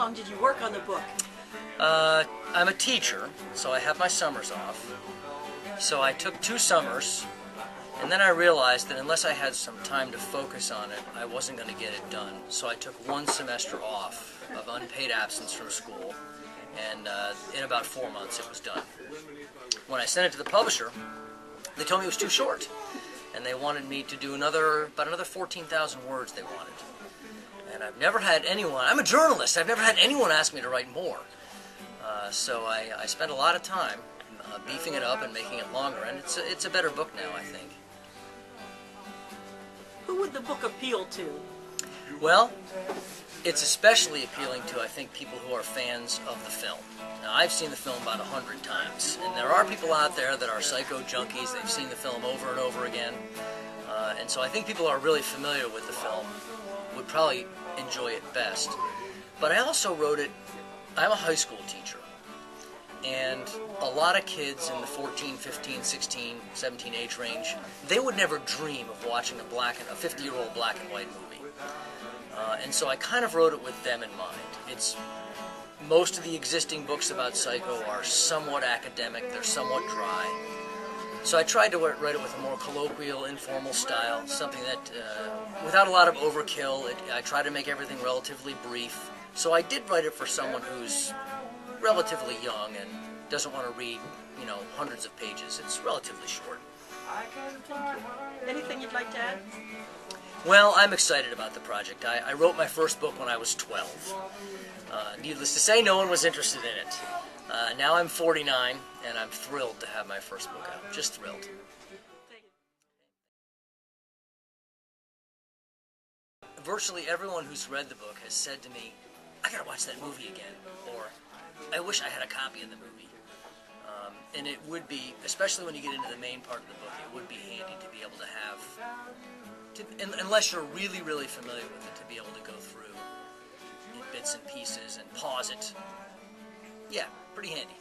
long did you work on the book? I'm a teacher, so I have my summers off. So I took 2 summers, and then I realized that unless I had some time to focus on it, I wasn't going to get it done. So I took 1 semester off of unpaid absence from school, and in about 4 months it was done. When I sent it to the publisher, they told me it was too short, and they wanted me to do about another 14,000 words they wanted. And I've never had anyone, I'm a journalist, I've never had anyone ask me to write more. So I spent a lot of time beefing it up and making it longer, and it's a better book now, I think. Who would the book appeal to? Well, it's especially appealing to, I think, people who are fans of the film. Now, I've seen the film about 100 times, and there are people out there that are psycho junkies. They've seen the film over and over again, and so I think people who are really familiar with the film would probably enjoy it best. But I also wrote it, I'm a high school teacher, and a lot of kids in the 14, 15, 16, 17 age range, they would never dream of watching a 50-year-old black and white movie. And so I kind of wrote it with them in mind. Most of the existing books about Psycho are somewhat academic, they're somewhat dry. So I tried to write it with a more colloquial, informal style, something that, without a lot of overkill, I tried to make everything relatively brief. So I did write it for someone who's relatively young and doesn't want to read, hundreds of pages. It's relatively short. Anything you'd like to add? Well, I'm excited about the project. I wrote my first book when I was 12. Needless to say, no one was interested in it. Now I'm 49, and I'm thrilled to have my first book out. Just thrilled. Virtually everyone who's read the book has said to me, I gotta watch that movie again, or I wish I had a copy of the movie. And it would be, especially when you get into the main part of the book, it would be handy to be able to have, unless you're really, really familiar with it, to be able to go through in bits and pieces and pause it. Yeah, pretty handy.